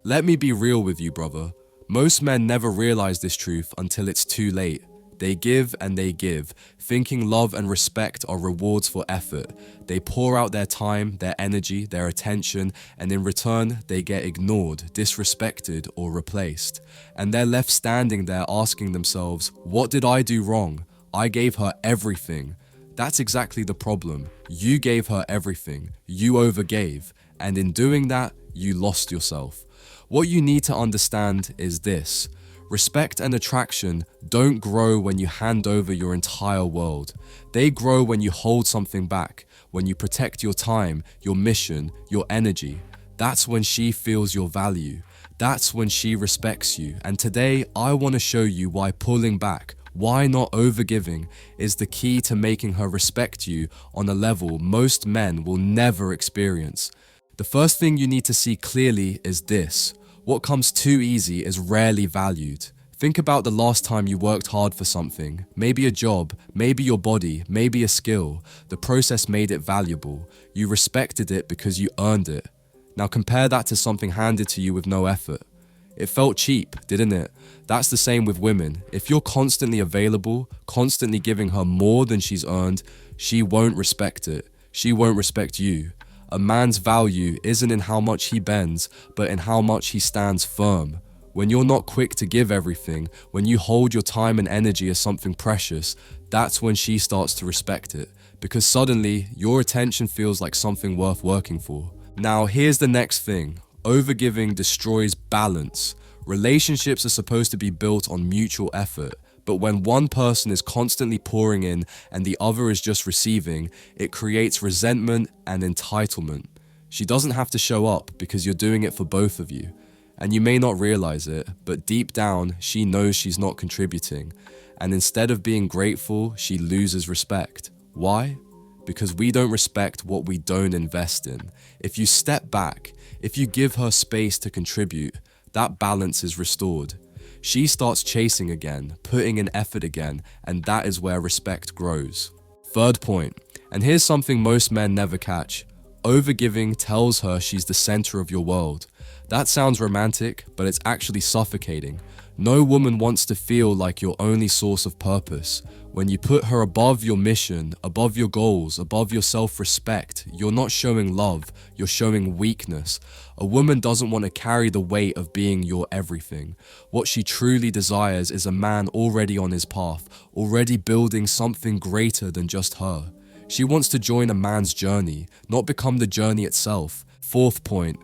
Let me be real with you, brother. Most men never realize this truth until it's too late. They give and they give, thinking love and respect are rewards for effort. They pour out their time, their energy, their attention, and in return, they get ignored, disrespected, or replaced. And they're left standing there asking themselves, what did I do wrong? I gave her everything. That's exactly the problem. You gave her everything. You overgave. And in doing that, you lost yourself. What you need to understand is this. Respect and attraction don't grow when you hand over your entire world. They grow when you hold something back, when you protect your time, your mission, your energy. That's when she feels your value. That's when she respects you. And today, I want to show you why pulling back, why not overgiving, is the key to making her respect you on a level most men will never experience. The first thing you need to see clearly is this. What comes too easy is rarely valued. Think about the last time you worked hard for something, maybe a job, maybe your body, maybe a skill. The process made it valuable. You respected it because you earned it. Now compare that to something handed to you with no effort. It felt cheap, didn't it? That's the same with women. If you're constantly available, constantly giving her more than she's earned, she won't respect it. She won't respect you. A man's value isn't in how much he bends, but in how much he stands firm. When you're not quick to give everything, when you hold your time and energy as something precious, that's when she starts to respect it. Because suddenly, your attention feels like something worth working for. Now, here's the next thing. Overgiving destroys balance. Relationships are supposed to be built on mutual effort. But when one person is constantly pouring in and the other is just receiving, it creates resentment and entitlement. She doesn't have to show up because you're doing it for both of you. And you may not realize it, but deep down, she knows she's not contributing. And instead of being grateful, she loses respect. Why? Because we don't respect what we don't invest in. If you step back, if you give her space to contribute, that balance is restored. She starts chasing again, putting in effort again, and that is where respect grows. Third point, and here's something most men never catch. Overgiving tells her she's the center of your world. That sounds romantic, but it's actually suffocating. No woman wants to feel like your only source of purpose. When you put her above your mission, above your goals, above your self-respect, you're not showing love, you're showing weakness. A woman doesn't want to carry the weight of being your everything. What she truly desires is a man already on his path, already building something greater than just her. She wants to join a man's journey, not become the journey itself. Fourth point,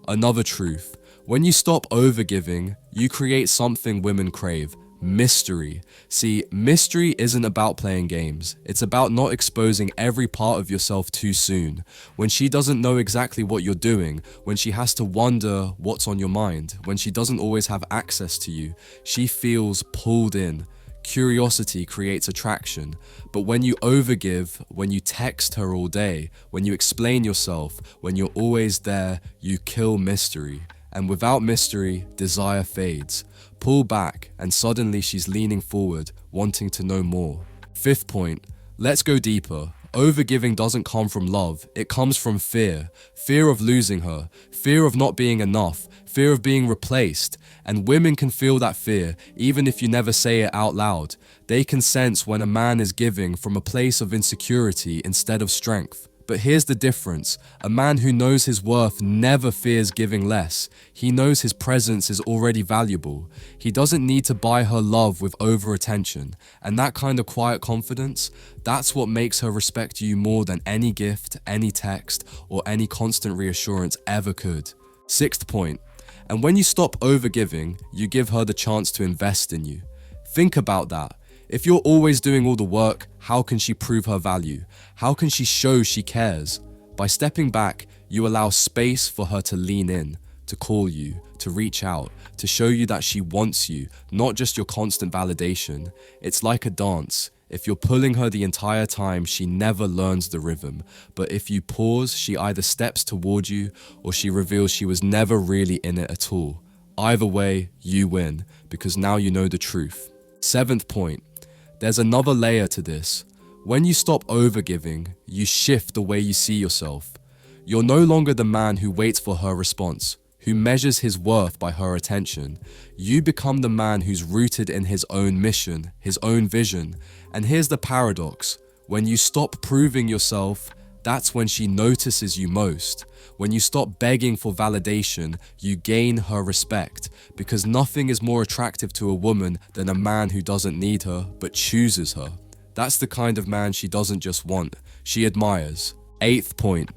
another truth. When you stop overgiving, you create something women crave. Mystery. See, mystery isn't about playing games. It's about not exposing every part of yourself too soon. When she doesn't know exactly what you're doing, when she has to wonder what's on your mind, when she doesn't always have access to you, she feels pulled in. Curiosity creates attraction. But when you overgive, when you text her all day, when you explain yourself, when you're always there, you kill mystery. And without mystery, desire fades. Pull back, and suddenly she's leaning forward, wanting to know more. Fifth point, let's go deeper. Overgiving doesn't come from love, it comes from fear. Fear of losing her, fear of not being enough, fear of being replaced. And women can feel that fear, even if you never say it out loud. They can sense when a man is giving from a place of insecurity instead of strength. But here's the difference. A man who knows his worth never fears giving less. He knows his presence is already valuable. He doesn't need to buy her love with over-attention. And that kind of quiet confidence, that's what makes her respect you more than any gift, any text, or any constant reassurance ever could. Sixth point, and when you stop overgiving, you give her the chance to invest in you. Think about that. If you're always doing all the work, how can she prove her value? How can she show she cares? By stepping back, you allow space for her to lean in, to call you, to reach out, to show you that she wants you, not just your constant validation. It's like a dance. If you're pulling her the entire time, she never learns the rhythm. But if you pause, she either steps toward you or she reveals she was never really in it at all. Either way, you win, because now you know the truth. Seventh point. There's another layer to this. When you stop overgiving, you shift the way you see yourself. You're no longer the man who waits for her response, who measures his worth by her attention. You become the man who's rooted in his own mission, his own vision. And here's the paradox. When you stop proving yourself, that's when she notices you most. When you stop begging for validation, you gain her respect, because nothing is more attractive to a woman than a man who doesn't need her, but chooses her. That's the kind of man she doesn't just want, she admires. 8th point.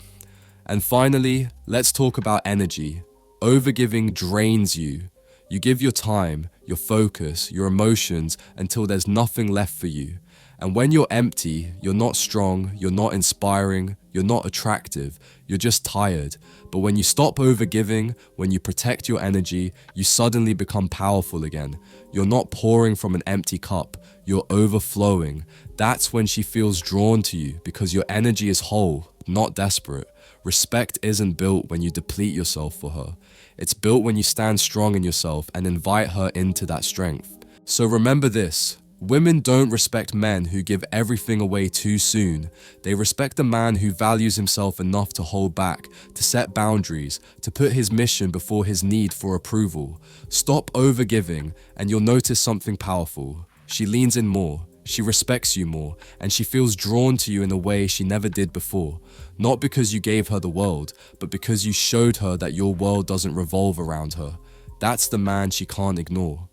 And finally, let's talk about energy. Overgiving drains you. You give your time, your focus, your emotions until there's nothing left for you. And when you're empty, you're not strong, you're not inspiring, you're not attractive, you're just tired. But when you stop overgiving, when you protect your energy, you suddenly become powerful again. You're not pouring from an empty cup, you're overflowing. That's when she feels drawn to you, because your energy is whole, not desperate. Respect isn't built when you deplete yourself for her. It's built when you stand strong in yourself and invite her into that strength. So remember this. Women don't respect men who give everything away too soon. They respect a man who values himself enough to hold back, to set boundaries, to put his mission before his need for approval. Stop overgiving and you'll notice something powerful. She leans in more, she respects you more, and she feels drawn to you in a way she never did before. Not because you gave her the world, but because you showed her that your world doesn't revolve around her. That's the man she can't ignore.